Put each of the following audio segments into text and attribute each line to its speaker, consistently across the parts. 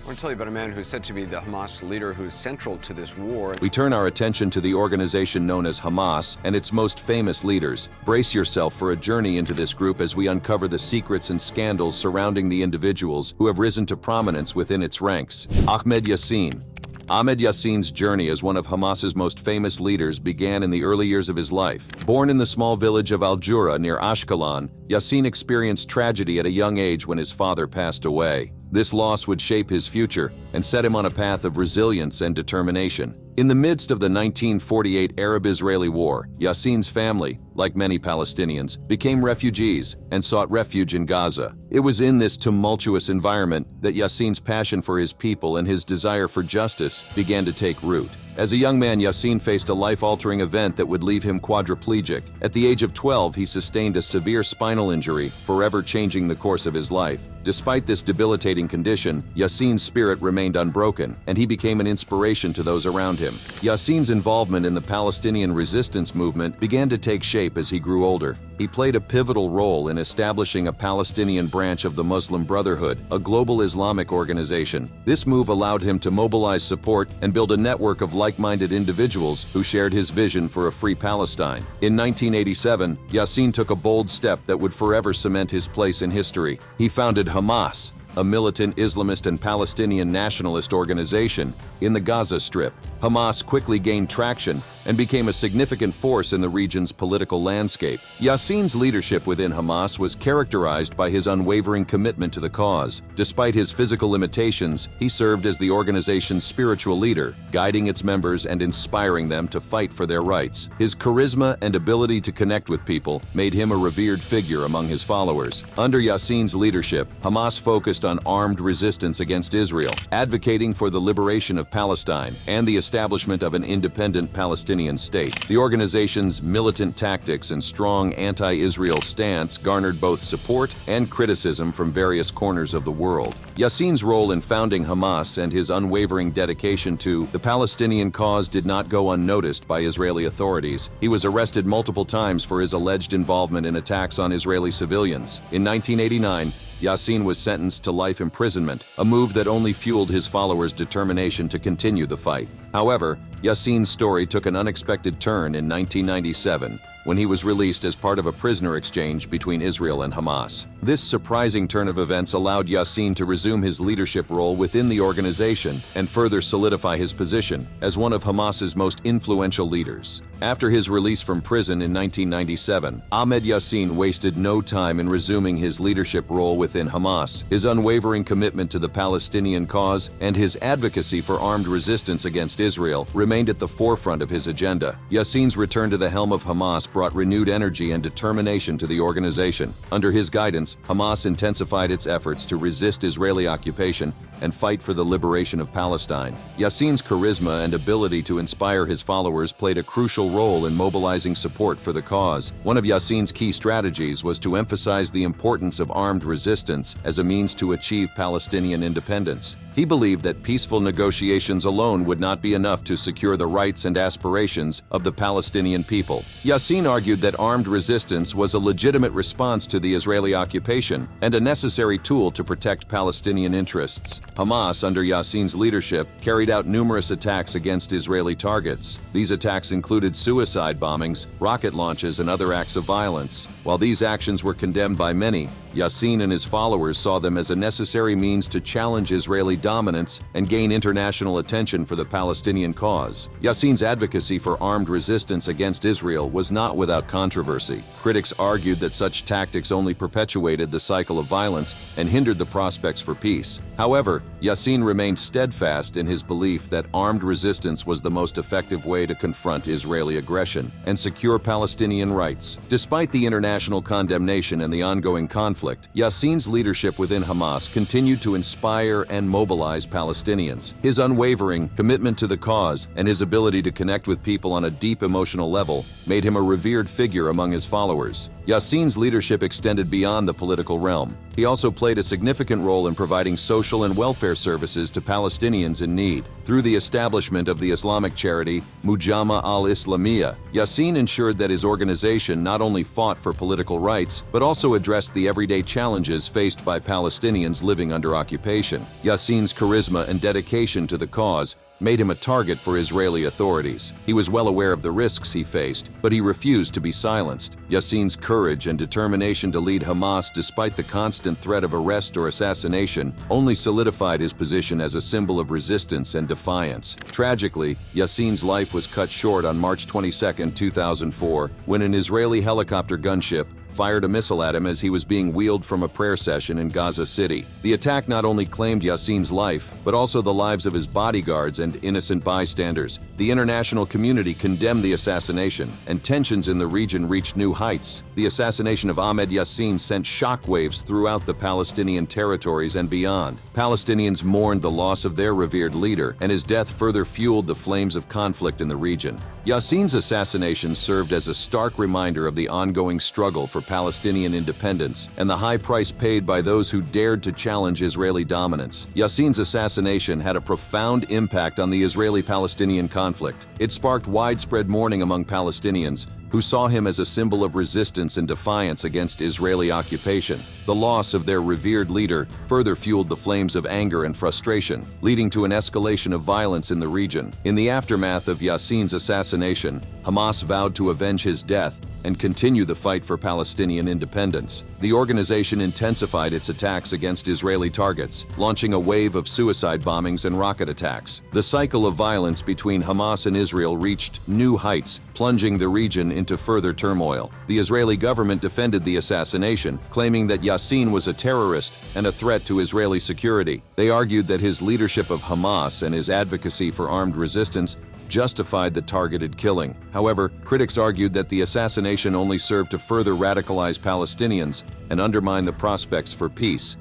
Speaker 1: I want to tell you about a man who's said to be the Hamas leader who's central to this war.
Speaker 2: We turn our attention to the organization known as Hamas and its most famous leaders. Brace yourself for a journey into this group as we uncover the secrets and scandals surrounding the individuals who have risen to prominence within its ranks. Ahmed Yassin. Ahmed Yassin's journey as one of Hamas's most famous leaders began in the early years of his life. Born in the small village of Al-Jura near Ashkelon, Yassin experienced tragedy at a young age when his father passed away. This loss would shape his future and set him on a path of resilience and determination. In the midst of the 1948 Arab-Israeli War, Yassin's family, like many Palestinians, became refugees and sought refuge in Gaza. It was in this tumultuous environment that Yassin's passion for his people and his desire for justice began to take root. As a young man, Yassin faced a life-altering event that would leave him quadriplegic. At the age of 12, he sustained a severe spinal injury, forever changing the course of his life. Despite this debilitating condition, Yassin's spirit remained unbroken, and he became an inspiration to those around him. Yassin's involvement in the Palestinian resistance movement began to take shape as he grew older. He played a pivotal role in establishing a Palestinian branch of the Muslim Brotherhood, a global Islamic organization. This move allowed him to mobilize support and build a network of like-minded individuals who shared his vision for a free Palestine. In 1987, Yassin took a bold step that would forever cement his place in history. He founded Hamas, a militant Islamist and Palestinian nationalist organization in the Gaza Strip. Hamas quickly gained traction and became a significant force in the region's political landscape. Yassin's leadership within Hamas was characterized by his unwavering commitment to the cause. Despite his physical limitations, he served as the organization's spiritual leader, guiding its members and inspiring them to fight for their rights. His charisma and ability to connect with people made him a revered figure among his followers. Under Yassin's leadership, Hamas focused on armed resistance against Israel, advocating for the liberation of Palestine and the establishment of an independent Palestinian state. The organization's militant tactics and strong anti-Israel stance garnered both support and criticism from various corners of the world. Yassin's role in founding Hamas and his unwavering dedication to the Palestinian cause did not go unnoticed by Israeli authorities. He was arrested multiple times for his alleged involvement in attacks on Israeli civilians. In 1989, Yassin was sentenced to life imprisonment, a move that only fueled his followers' determination to continue the fight. However, Yassin's story took an unexpected turn in 1997 when he was released as part of a prisoner exchange between Israel and Hamas. This surprising turn of events allowed Yassin to resume his leadership role within the organization and further solidify his position as one of Hamas's most influential leaders. After his release from prison in 1997, Ahmed Yassin wasted no time in resuming his leadership role within Hamas. His unwavering commitment to the Palestinian cause and his advocacy for armed resistance against Israel remained at the forefront of his agenda. Yassin's return to the helm of Hamas brought renewed energy and determination to the organization. Under his guidance, Hamas intensified its efforts to resist Israeli occupation and fight for the liberation of Palestine. Yassin's charisma and ability to inspire his followers played a crucial role in mobilizing support for the cause. One of Yassin's key strategies was to emphasize the importance of armed resistance as a means to achieve Palestinian independence. He believed that peaceful negotiations alone would not be enough to secure the rights and aspirations of the Palestinian people. Yassin argued that armed resistance was a legitimate response to the Israeli occupation and a necessary tool to protect Palestinian interests. Hamas, under Yassin's leadership, carried out numerous attacks against Israeli targets. These attacks included suicide bombings, rocket launches, and other acts of violence. While these actions were condemned by many, Yassin and his followers saw them as a necessary means to challenge Israeli dominance and gain international attention for the Palestinian cause. Yassin's advocacy for armed resistance against Israel was not without controversy. Critics argued that such tactics only perpetuated the cycle of violence and hindered the prospects for peace. However, Yassin remained steadfast in his belief that armed resistance was the most effective way to confront Israeli aggression and secure Palestinian rights. Despite the international condemnation and the ongoing conflict, Yassin's leadership within Hamas continued to inspire and mobilize Palestinians. His unwavering commitment to the cause and his ability to connect with people on a deep emotional level made him a revered figure among his followers. Yassin's leadership extended beyond the political realm. He also played a significant role in providing social and welfare services to Palestinians in need. Through the establishment of the Islamic charity Mujama al-Islamiyya, Yassin ensured that his organization not only fought for political rights, but also addressed the everyday challenges faced by Palestinians living under occupation. Yassin's charisma and dedication to the cause made him a target for Israeli authorities. He was well aware of the risks he faced, but he refused to be silenced. Yassin's courage and determination to lead Hamas despite the constant threat of arrest or assassination only solidified his position as a symbol of resistance and defiance. Tragically, Yassin's life was cut short on March 22, 2004, when an Israeli helicopter gunship fired a missile at him as he was being wheeled from a prayer session in Gaza City. The attack not only claimed Yassin's life, but also the lives of his bodyguards and innocent bystanders. The international community condemned the assassination, and tensions in the region reached new heights. The assassination of Ahmed Yassin sent shockwaves throughout the Palestinian territories and beyond. Palestinians mourned the loss of their revered leader, and his death further fueled the flames of conflict in the region. Yassin's assassination served as a stark reminder of the ongoing struggle for Palestinian independence and the high price paid by those who dared to challenge Israeli dominance. Yassin's assassination had a profound impact on the Israeli-Palestinian conflict. It sparked widespread mourning among Palestinians, who saw him as a symbol of resistance and defiance against Israeli occupation. The loss of their revered leader further fueled the flames of anger and frustration, leading to an escalation of violence in the region. In the aftermath of Yassin's assassination, Hamas vowed to avenge his death and continue the fight for Palestinian independence. The organization intensified its attacks against Israeli targets, launching a wave of suicide bombings and rocket attacks. The cycle of violence between Hamas and Israel reached new heights, plunging the region into further turmoil. The Israeli government defended the assassination, claiming that Yassin was a terrorist and a threat to Israeli security. They argued that his leadership of Hamas and his advocacy for armed resistance justified the targeted killing. However, critics argued that the assassination only served to further radicalize Palestinians and undermine the prospects for peace.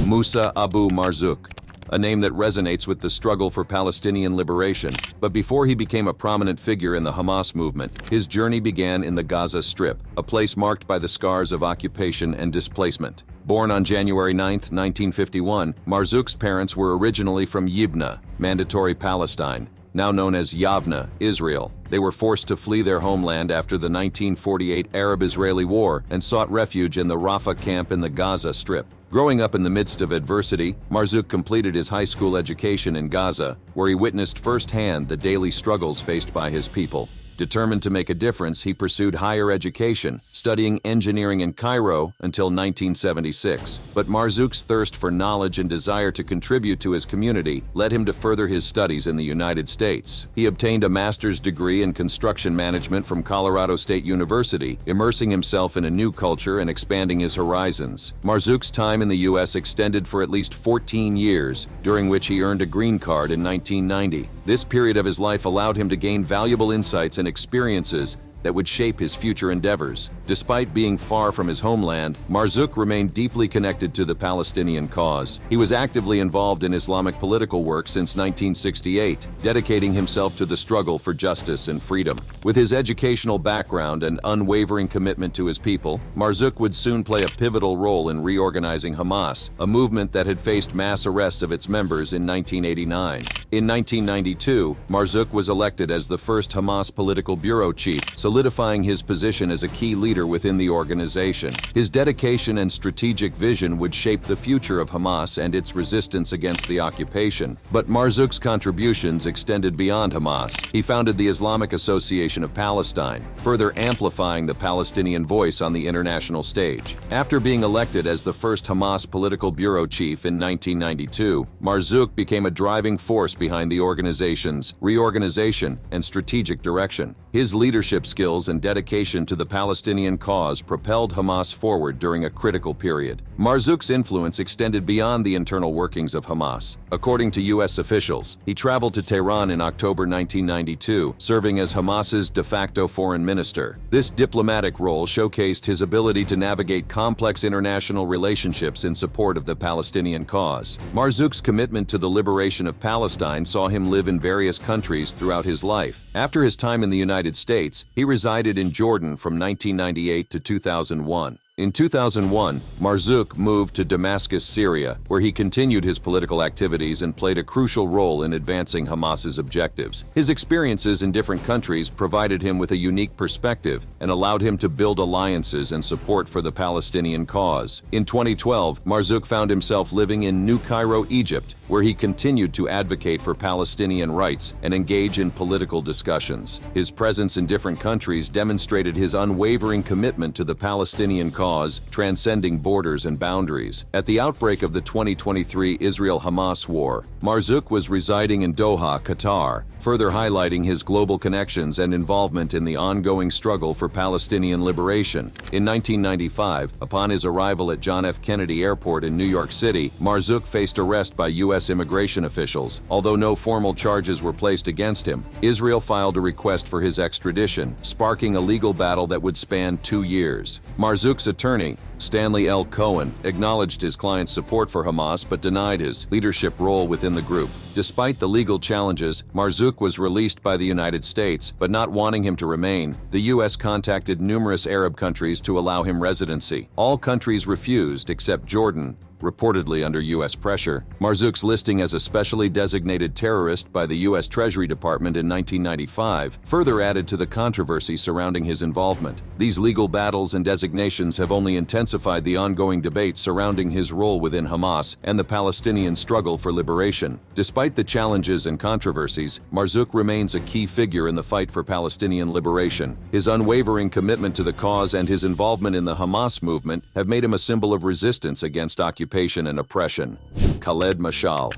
Speaker 2: Musa Abu Marzuk, a name that resonates with the struggle for Palestinian liberation. But before he became a prominent figure in the Hamas movement, his journey began in the Gaza Strip, a place marked by the scars of occupation and displacement. Born on January 9, 1951, Marzuk's parents were originally from Yibna, Mandatory Palestine, now known as Yavna, Israel. They were forced to flee their homeland after the 1948 Arab-Israeli War and sought refuge in the Rafah camp in the Gaza Strip. Growing up in the midst of adversity, Marzuk completed his high school education in Gaza, where he witnessed firsthand the daily struggles faced by his people. Determined to make a difference, he pursued higher education, studying engineering in Cairo until 1976. But Marzuk's thirst for knowledge and desire to contribute to his community led him to further his studies in the United States. He obtained a master's degree in construction management from Colorado State University, immersing himself in a new culture and expanding his horizons. Marzuk's time in the U.S. extended for at least 14 years, during which he earned a green card in 1990. This period of his life allowed him to gain valuable insights and experiences that would shape his future endeavors. Despite being far from his homeland, Marzuk remained deeply connected to the Palestinian cause. He was actively involved in Islamic political work since 1968, dedicating himself to the struggle for justice and freedom. With his educational background and unwavering commitment to his people, Marzuk would soon play a pivotal role in reorganizing Hamas, a movement that had faced mass arrests of its members in 1989. In 1992, Marzuk was elected as the first Hamas political bureau chief, solidifying his position as a key leader within the organization. His dedication and strategic vision would shape the future of Hamas and its resistance against the occupation. But Marzuk's contributions extended beyond Hamas. He founded the Islamic Association of Palestine, further amplifying the Palestinian voice on the international stage. After being elected as the first Hamas political bureau chief in 1992, Marzuk became a driving force behind the organization's reorganization and strategic direction. His leadership skills and dedication to the Palestinian cause propelled Hamas forward during a critical period. Marzuk's influence extended beyond the internal workings of Hamas. According to U.S. officials, he traveled to Tehran in October 1992, serving as Hamas's de facto foreign minister. This diplomatic role showcased his ability to navigate complex international relationships in support of the Palestinian cause. Marzuk's commitment to the liberation of Palestine saw him live in various countries throughout his life. After his time in the United States, he resided in Jordan from 1998 to 2001. In 2001, Marzuk moved to Damascus, Syria, where he continued his political activities and played a crucial role in advancing Hamas's objectives. His experiences in different countries provided him with a unique perspective and allowed him to build alliances and support for the Palestinian cause. In 2012, Marzuk found himself living in New Cairo, Egypt, where he continued to advocate for Palestinian rights and engage in political discussions. His presence in different countries demonstrated his unwavering commitment to the Palestinian cause, transcending borders and boundaries. At the outbreak of the 2023 Israel-Hamas war, Marzuk was residing in Doha, Qatar, further highlighting his global connections and involvement in the ongoing struggle for Palestinian liberation. In 1995, upon his arrival at John F. Kennedy Airport in New York City, Marzuk faced arrest by U.S. immigration officials. Although no formal charges were placed against him, Israel filed a request for his extradition, sparking a legal battle that would span 2 years. Marzuk's attorney, Stanley L. Cohen, acknowledged his client's support for Hamas but denied his leadership role within the group. Despite the legal challenges, Marzuk was released by the United States, but not wanting him to remain, the U.S. contacted numerous Arab countries to allow him residency. All countries refused except Jordan, reportedly under U.S. pressure. Marzuk's listing as a specially designated terrorist by the U.S. Treasury Department in 1995 further added to the controversy surrounding his involvement. These legal battles and designations have only intensified the ongoing debate surrounding his role within Hamas and the Palestinian struggle for liberation. Despite the challenges and controversies, Marzuk remains a key figure in the fight for Palestinian liberation. His unwavering commitment to the cause and his involvement in the Hamas movement have made him a symbol of resistance against occupation and oppression. Khaled Meshaal.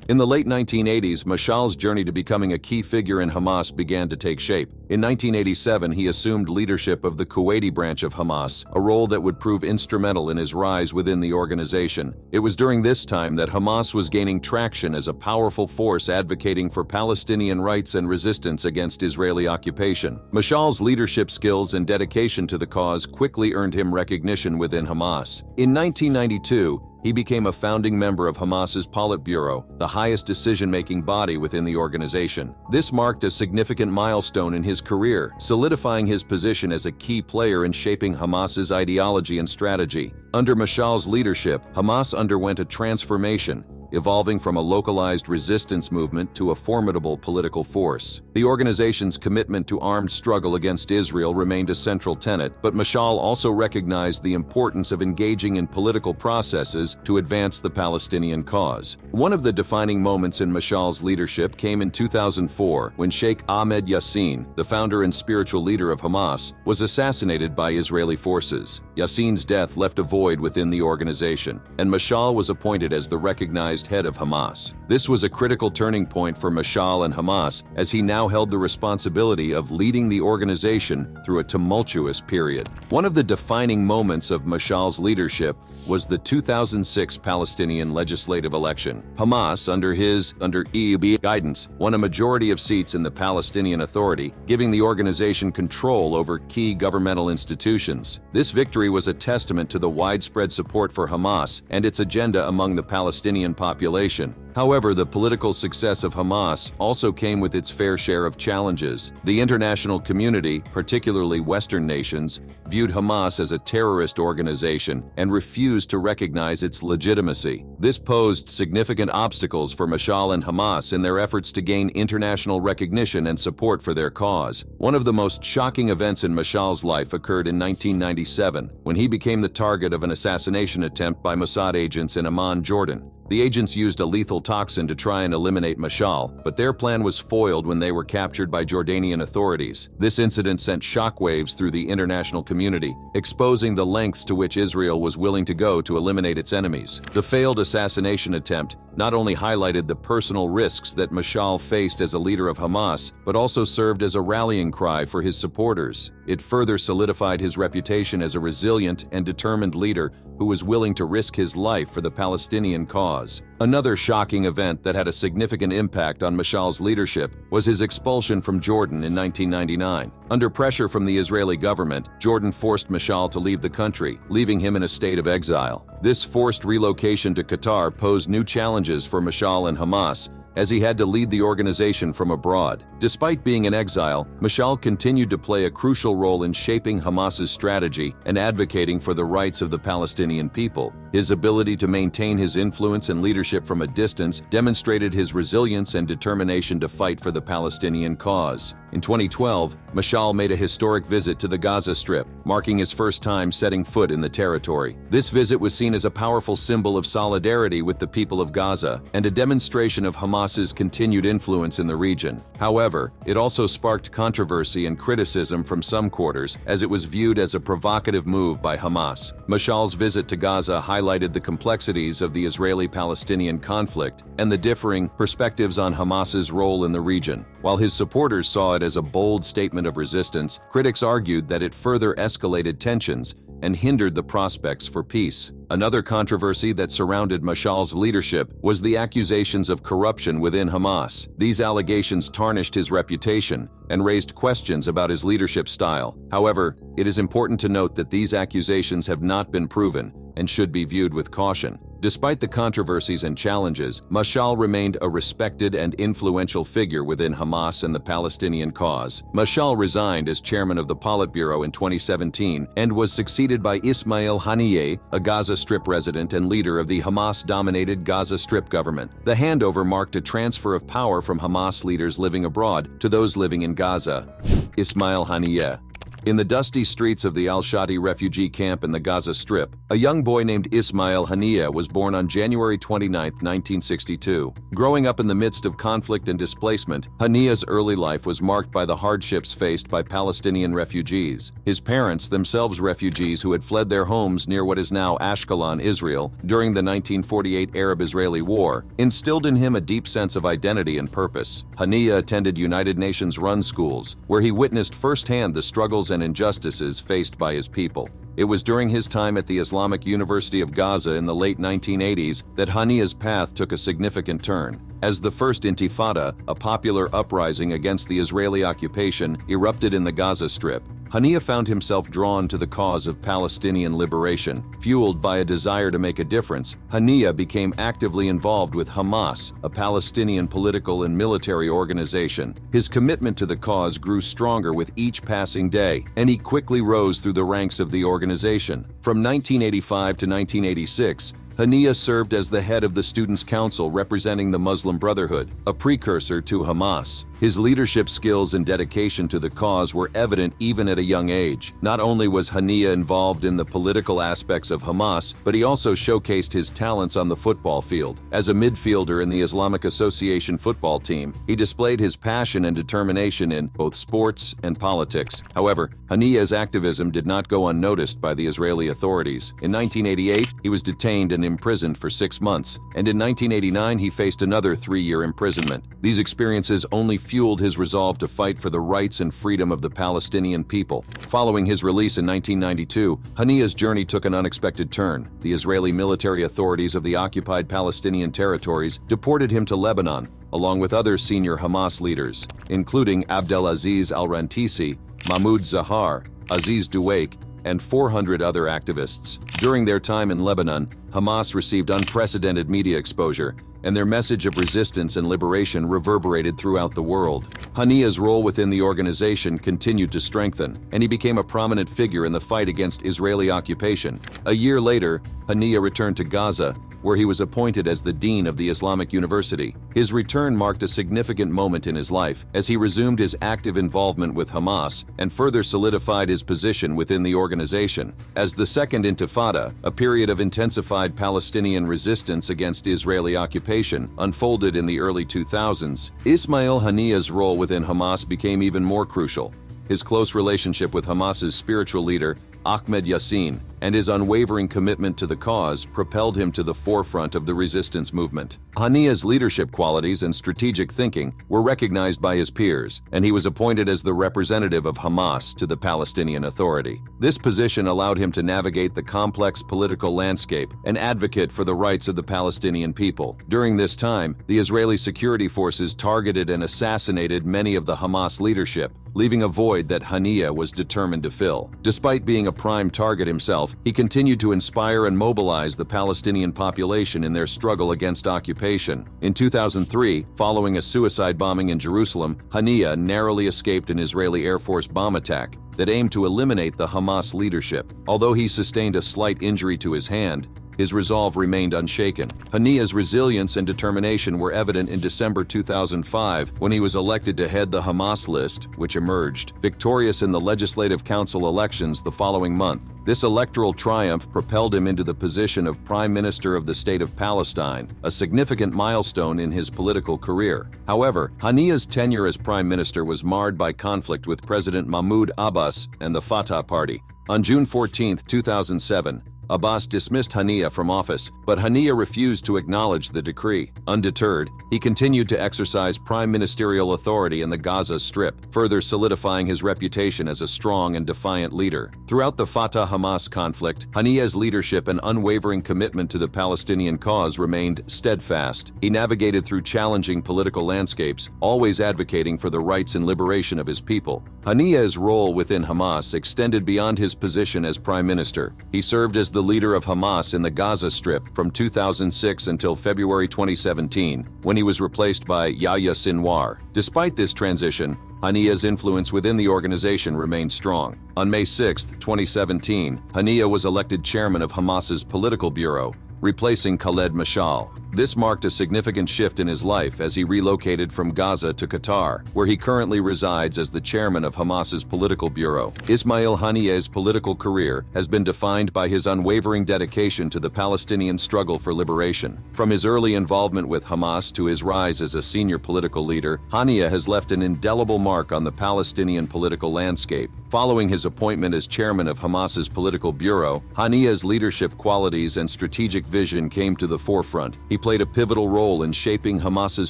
Speaker 2: In the late 1980s, Meshaal's journey to becoming a key figure in Hamas began to take shape. In 1987, he assumed leadership of the Kuwaiti branch of Hamas, a role that would prove instrumental in his rise within the organization. It was during this time that Hamas was gaining traction as a powerful force advocating for Palestinian rights and resistance against Israeli occupation. Meshaal's leadership skills and dedication to the cause quickly earned him recognition within Hamas. In 1992, he became a founding member of Hamas's Politburo, the highest decision-making body within the organization. This marked a significant milestone in his career, solidifying his position as a key player in shaping Hamas's ideology and strategy. Under Meshaal's leadership, Hamas underwent a transformation, evolving from a localized resistance movement to a formidable political force. The organization's commitment to armed struggle against Israel remained a central tenet, but Meshaal also recognized the importance of engaging in political processes to advance the Palestinian cause. One of the defining moments in Meshaal's leadership came in 2004 when Sheikh Ahmed Yassin, the founder and spiritual leader of Hamas, was assassinated by Israeli forces. Yassin's death left a void within the organization, and Meshaal was appointed as the recognized head of Hamas. This was a critical turning point for Meshaal and Hamas, as he now held the responsibility of leading the organization through a tumultuous period. One of the defining moments of Meshaal's leadership was the 2006 Palestinian legislative election. Hamas, under EUB guidance, won a majority of seats in the Palestinian Authority, giving the organization control over key governmental institutions. This victory was a testament to the widespread support for Hamas and its agenda among the Palestinian population. However, the political success of Hamas also came with its fair share of challenges. The international community, particularly Western nations, viewed Hamas as a terrorist organization and refused to recognize its legitimacy. This posed significant obstacles for Meshaal and Hamas in their efforts to gain international recognition and support for their cause. One of the most shocking events in Meshaal's life occurred in 1997, when he became the target of an assassination attempt by Mossad agents in Amman, Jordan. The agents used a lethal toxin to try and eliminate Meshaal, but their plan was foiled when they were captured by Jordanian authorities. This incident sent shockwaves through the international community, exposing the lengths to which Israel was willing to go to eliminate its enemies. The failed assassination attempt not only highlighted the personal risks that Meshaal faced as a leader of Hamas, but also served as a rallying cry for his supporters. It further solidified his reputation as a resilient and determined leader who was willing to risk his life for the Palestinian cause. Another shocking event that had a significant impact on Meshaal's leadership was his expulsion from Jordan in 1999. Under pressure from the Israeli government, Jordan forced Meshaal to leave the country, leaving him in a state of exile. This forced relocation to Qatar posed new challenges for Meshaal and Hamas, as he had to lead the organization from abroad. Despite being in exile, Meshaal continued to play a crucial role in shaping Hamas's strategy and advocating for the rights of the Palestinian people. His ability to maintain his influence and leadership from a distance demonstrated his resilience and determination to fight for the Palestinian cause. In 2012, Meshaal made a historic visit to the Gaza Strip, marking his first time setting foot in the territory. This visit was seen as a powerful symbol of solidarity with the people of Gaza and a demonstration of Hamas's continued influence in the region. However, it also sparked controversy and criticism from some quarters, as it was viewed as a provocative move by Hamas. Meshaal's visit to Gaza highlighted the complexities of the Israeli-Palestinian conflict and the differing perspectives on Hamas's role in the region. While his supporters saw it as a bold statement of resistance, critics argued that it further escalated tensions and hindered the prospects for peace. Another controversy that surrounded Meshaal's leadership was the accusations of corruption within Hamas. These allegations tarnished his reputation and raised questions about his leadership style. However, it is important to note that these accusations have not been proven and should be viewed with caution. Despite the controversies and challenges, Meshaal remained a respected and influential figure within Hamas and the Palestinian cause. Meshaal resigned as chairman of the Politburo in 2017 and was succeeded by Ismael Hani, a Gaza Strip resident and leader of the Hamas-dominated Gaza Strip government. The handover marked a transfer of power from Hamas leaders living abroad to those living in Gaza. Ismael Hani. In the dusty streets of the Al-Shati refugee camp in the Gaza Strip, a young boy named Ismael Hani was born on January 29, 1962. Growing up in the midst of conflict and displacement, Hani's early life was marked by the hardships faced by Palestinian refugees. His parents, themselves refugees who had fled their homes near what is now Ashkelon, Israel, during the 1948 Arab-Israeli War, instilled in him a deep sense of identity and purpose. Hani attended United Nations-run schools, where he witnessed firsthand the struggles and injustices faced by his people. It was during his time at the Islamic University of Gaza in the late 1980s that Hani's path took a significant turn. As the First Intifada, a popular uprising against the Israeli occupation, erupted in the Gaza Strip, Hani found himself drawn to the cause of Palestinian liberation. Fueled by a desire to make a difference, Hani became actively involved with Hamas, a Palestinian political and military organization. His commitment to the cause grew stronger with each passing day, and he quickly rose through the ranks of the organization. From 1985 to 1986, Hani served as the head of the Students' Council representing the Muslim Brotherhood, a precursor to Hamas. His leadership skills and dedication to the cause were evident even at a young age. Not only was Hani involved in the political aspects of Hamas, but he also showcased his talents on the football field. As a midfielder in the Islamic Association football team, he displayed his passion and determination in both sports and politics. However, Hani's activism did not go unnoticed by the Israeli authorities. In 1988, he was detained and imprisoned for 6 months, and in 1989 he faced another 3-year imprisonment. These experiences only fueled his resolve to fight for the rights and freedom of the Palestinian people. Following his release in 1992, Hani's journey took an unexpected turn. The Israeli military authorities of the occupied Palestinian territories deported him to Lebanon, along with other senior Hamas leaders, including Abdelaziz al-Rantisi, Mahmoud Zahar, Aziz Duwaik, and 400 other activists. During their time in Lebanon, Hamas received unprecedented media exposure, and their message of resistance and liberation reverberated throughout the world. Hani's role within the organization continued to strengthen, and he became a prominent figure in the fight against Israeli occupation. A year later, Hani returned to Gaza, where he was appointed as the dean of the Islamic University. His return marked a significant moment in his life, as he resumed his active involvement with Hamas and further solidified his position within the organization. As the Second Intifada, a period of intensified Palestinian resistance against Israeli occupation, unfolded in the early 2000s, Ismael Hani's role within Hamas became even more crucial. His close relationship with Hamas's spiritual leader, Ahmed Yassin, and his unwavering commitment to the cause propelled him to the forefront of the resistance movement. Hani's leadership qualities and strategic thinking were recognized by his peers, and he was appointed as the representative of Hamas to the Palestinian Authority. This position allowed him to navigate the complex political landscape and advocate for the rights of the Palestinian people. During this time, the Israeli security forces targeted and assassinated many of the Hamas leadership, leaving a void that Hania was determined to fill. Despite being a prime target himself, he continued to inspire and mobilize the Palestinian population in their struggle against occupation. In 2003, following a suicide bombing in Jerusalem, Hania narrowly escaped an Israeli Air Force bomb attack that aimed to eliminate the Hamas leadership. Although he sustained a slight injury to his hand, his resolve remained unshaken. Hania's resilience and determination were evident in December 2005 when he was elected to head the Hamas list, which emerged victorious in the Legislative Council elections the following month. This electoral triumph propelled him into the position of Prime Minister of the State of Palestine, a significant milestone in his political career. However, Hania's tenure as Prime Minister was marred by conflict with President Mahmoud Abbas and the Fatah Party. On June 14, 2007, Abbas dismissed Hania from office, but Hania refused to acknowledge the decree. Undeterred, he continued to exercise prime ministerial authority in the Gaza Strip, further solidifying his reputation as a strong and defiant leader. Throughout the Fatah-Hamas conflict, Hania's leadership and unwavering commitment to the Palestinian cause remained steadfast. He navigated through challenging political landscapes, always advocating for the rights and liberation of his people. Hania's role within Hamas extended beyond his position as prime minister. He served as the leader of Hamas in the Gaza Strip from 2006 until February 2017, when he was replaced by Yahya Sinwar. Despite this transition, Hania's influence within the organization remained strong. On May 6, 2017, Hania was elected chairman of Hamas's political bureau, replacing Khaled Meshaal. This marked a significant shift in his life as he relocated from Gaza to Qatar, where he currently resides as the chairman of Hamas's political bureau. Ismael Hani's political career has been defined by his unwavering dedication to the Palestinian struggle for liberation. From his early involvement with Hamas to his rise as a senior political leader, Hania has left an indelible mark on the Palestinian political landscape. Following his appointment as chairman of Hamas's political bureau, Hania's leadership qualities and strategic vision came to the forefront. He played a pivotal role in shaping Hamas's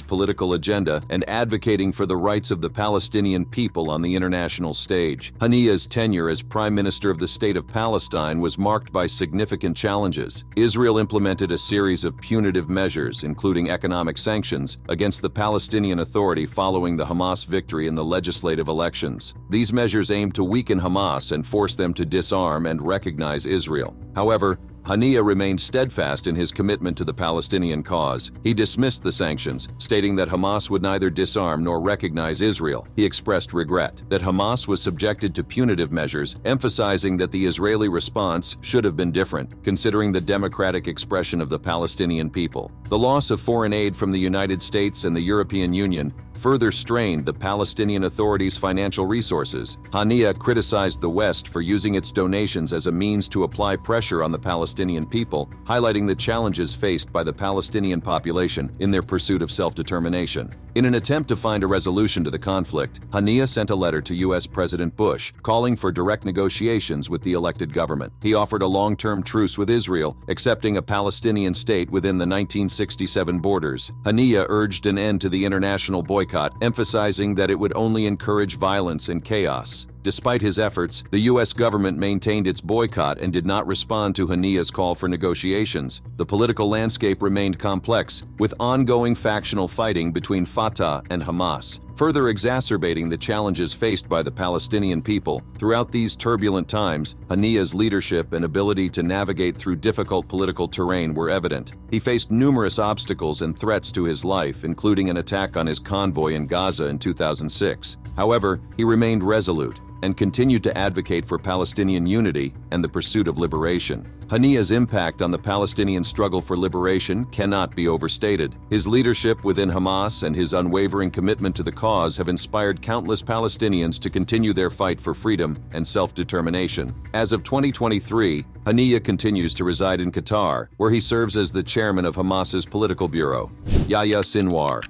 Speaker 2: political agenda and advocating for the rights of the Palestinian people on the international stage. Hania's tenure as Prime Minister of the State of Palestine was marked by significant challenges. Israel implemented a series of punitive measures, including economic sanctions, against the Palestinian Authority following the Hamas victory in the legislative elections. These measures aimed to weaken Hamas and force them to disarm and recognize Israel. However, Hania remained steadfast in his commitment to the Palestinian cause. He dismissed the sanctions, stating that Hamas would neither disarm nor recognize Israel. He expressed regret that Hamas was subjected to punitive measures, emphasizing that the Israeli response should have been different, considering the democratic expression of the Palestinian people. The loss of foreign aid from the United States and the European Union further strained the Palestinian Authority's financial resources. Hania criticized the West for using its donations as a means to apply pressure on the Palestinian people, highlighting the challenges faced by the Palestinian population in their pursuit of self-determination. In an attempt to find a resolution to the conflict, Hania sent a letter to U.S. President Bush, calling for direct negotiations with the elected government. He offered a long-term truce with Israel, accepting a Palestinian state within the 1967 borders. Hania urged an end to the international boycott, emphasizing that it would only encourage violence and chaos. Despite his efforts, the U.S. government maintained its boycott and did not respond to Hania's call for negotiations. The political landscape remained complex, with ongoing factional fighting between Fatah and Hamas, further exacerbating the challenges faced by the Palestinian people. Throughout these turbulent times, Hania's leadership and ability to navigate through difficult political terrain were evident. He faced numerous obstacles and threats to his life, including an attack on his convoy in Gaza in 2006. However, he remained resolute and continued to advocate for Palestinian unity and the pursuit of liberation. Hania's impact on the Palestinian struggle for liberation cannot be overstated. His leadership within Hamas and his unwavering commitment to the cause have inspired countless Palestinians to continue their fight for freedom and self-determination. As of 2023, Hania continues to reside in Qatar, where he serves as the chairman of Hamas's political bureau. Yahya Sinwar.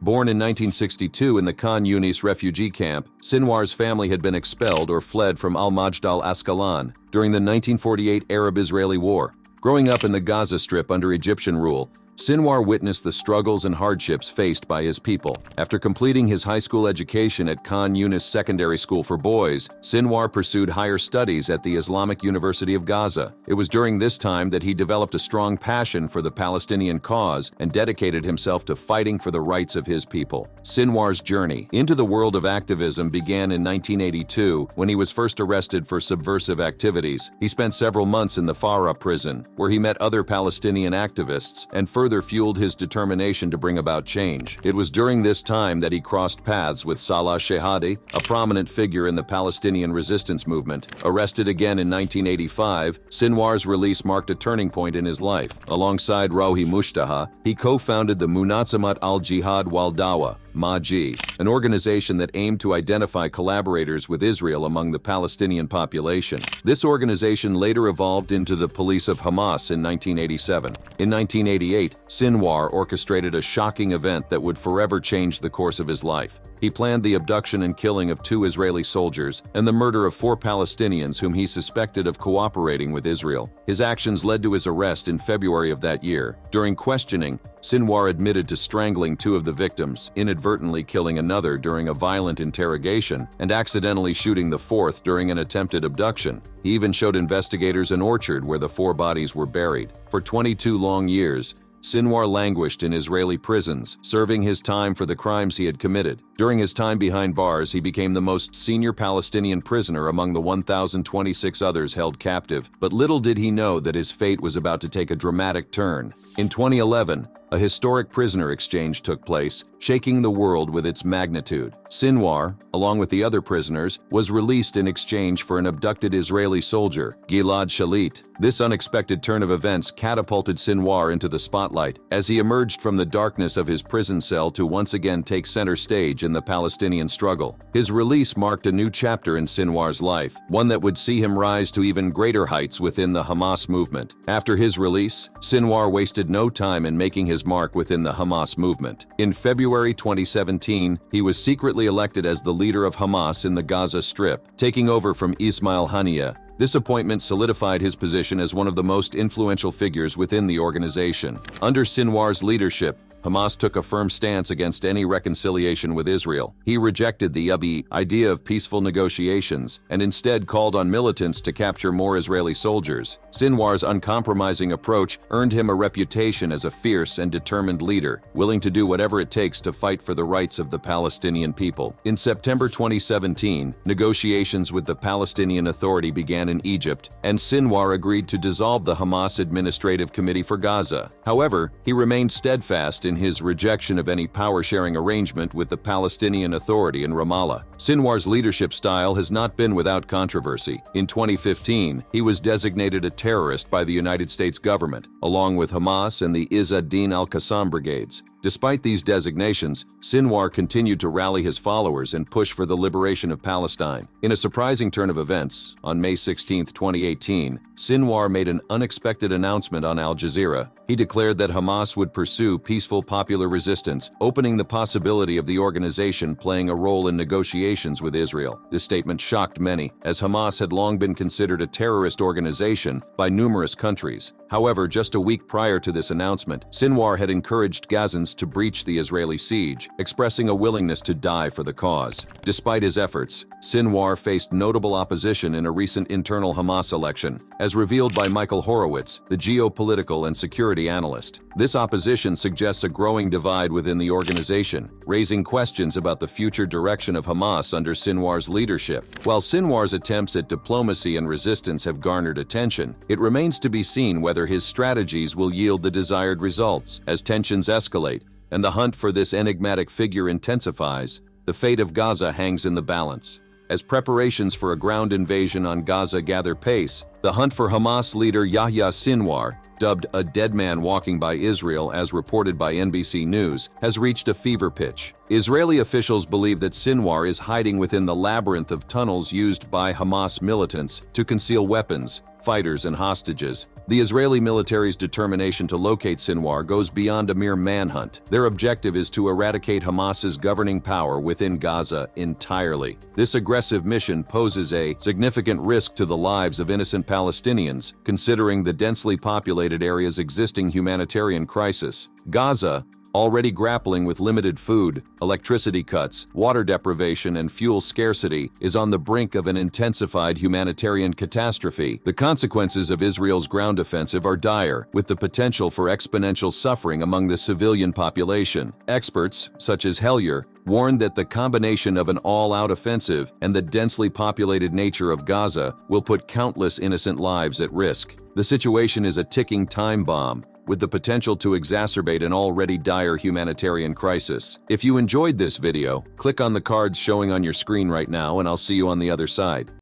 Speaker 2: Born in 1962 in the Khan Yunis refugee camp, Sinwar's family had been expelled or fled from Al-Majd al-Asqalan during the 1948 Arab-Israeli War. Growing up in the Gaza Strip under Egyptian rule, Sinwar witnessed the struggles and hardships faced by his people. After completing his high school education at Khan Yunis Secondary School for Boys, Sinwar pursued higher studies at the Islamic University of Gaza. It was during this time that he developed a strong passion for the Palestinian cause and dedicated himself to fighting for the rights of his people. Sinwar's journey into the world of activism began in 1982 when he was first arrested for subversive activities. He spent several months in the Farah prison, where he met other Palestinian activists and further fueled his determination to bring about change. It was during this time that he crossed paths with Salah Shehadi, a prominent figure in the Palestinian resistance movement. Arrested again in 1985, Sinwar's release marked a turning point in his life. Alongside Rouhi Mushtaha, he co-founded the Munazzamat al-Jihad wal Dawa, MAJI, an organization that aimed to identify collaborators with Israel among the Palestinian population. This organization later evolved into the Police of Hamas in 1987. In 1988, Sinwar orchestrated a shocking event that would forever change the course of his life. He planned the abduction and killing of 2 Israeli soldiers and the murder of 4 Palestinians whom he suspected of cooperating with Israel. His actions led to his arrest in February of that year. During questioning, Sinwar admitted to strangling 2 of the victims, inadvertently killing another during a violent interrogation, and accidentally shooting the 4th during an attempted abduction. He even showed investigators an orchard where the 4 bodies were buried. For 22 long years, Sinwar languished in Israeli prisons, serving his time for the crimes he had committed. During his time behind bars, he became the most senior Palestinian prisoner among the 1,026 others held captive, but little did he know that his fate was about to take a dramatic turn. In 2011, a historic prisoner exchange took place, shaking the world with its magnitude. Sinwar, along with the other prisoners, was released in exchange for an abducted Israeli soldier, Gilad Shalit. This unexpected turn of events catapulted Sinwar into the spotlight as he emerged from the darkness of his prison cell to once again take center stage in the Palestinian struggle. His release marked a new chapter in Sinwar's life, one that would see him rise to even greater heights within the Hamas movement. After his release, Sinwar wasted no time in making his mark within the Hamas movement. In February 2017, he was secretly elected as the leader of Hamas in the Gaza Strip, taking over from Ismael Hani. This appointment solidified his position as one of the most influential figures within the organization. Under Sinwar's leadership, Hamas took a firm stance against any reconciliation with Israel. He rejected the idea of peaceful negotiations and instead called on militants to capture more Israeli soldiers. Sinwar's uncompromising approach earned him a reputation as a fierce and determined leader, willing to do whatever it takes to fight for the rights of the Palestinian people. In September 2017, negotiations with the Palestinian Authority began in Egypt, and Sinwar agreed to dissolve the Hamas Administrative Committee for Gaza. However, he remained steadfast in his rejection of any power-sharing arrangement with the Palestinian Authority in Ramallah. Sinwar's leadership style has not been without controversy. In 2015, he was designated a terrorist by the United States government, along with Hamas and the Izz ad-Din al-Qassam brigades. Despite these designations, Sinwar continued to rally his followers and push for the liberation of Palestine. In a surprising turn of events, on May 16, 2018, Sinwar made an unexpected announcement on Al Jazeera. He declared that Hamas would pursue peaceful popular resistance, opening the possibility of the organization playing a role in negotiations with Israel. This statement shocked many, as Hamas had long been considered a terrorist organization by numerous countries. However, just a week prior to this announcement, Sinwar had encouraged Gazans to breach the Israeli siege, expressing a willingness to die for the cause. Despite his efforts, Sinwar faced notable opposition in a recent internal Hamas election, as revealed by Michael Horowitz, the geopolitical and security analyst. This opposition suggests a growing divide within the organization, raising questions about the future direction of Hamas under Sinwar's leadership. While Sinwar's attempts at diplomacy and resistance have garnered attention, it remains to be seen whether his strategies will yield the desired results. As tensions escalate and the hunt for this enigmatic figure intensifies, the fate of Gaza hangs in the balance. As preparations for a ground invasion on Gaza gather pace, the hunt for Hamas leader Yahya Sinwar, dubbed a dead man walking by Israel as reported by NBC News, has reached a fever pitch. Israeli officials believe that Sinwar is hiding within the labyrinth of tunnels used by Hamas militants to conceal weapons, fighters, and hostages. The Israeli military's determination to locate Sinwar goes beyond a mere manhunt. Their objective is to eradicate Hamas's governing power within Gaza entirely. This aggressive mission poses a significant risk to the lives of innocent Palestinians, considering the densely populated area's existing humanitarian crisis. Gaza, already grappling with limited food, electricity cuts, water deprivation, and fuel scarcity, is on the brink of an intensified humanitarian catastrophe. The consequences of Israel's ground offensive are dire, with the potential for exponential suffering among the civilian population. Experts, such as Hellier, warned that the combination of an all-out offensive and the densely populated nature of Gaza will put countless innocent lives at risk. The situation is a ticking time bomb, with the potential to exacerbate an already dire humanitarian crisis. If you enjoyed this video, click on the cards showing on your screen right now, and I'll see you on the other side.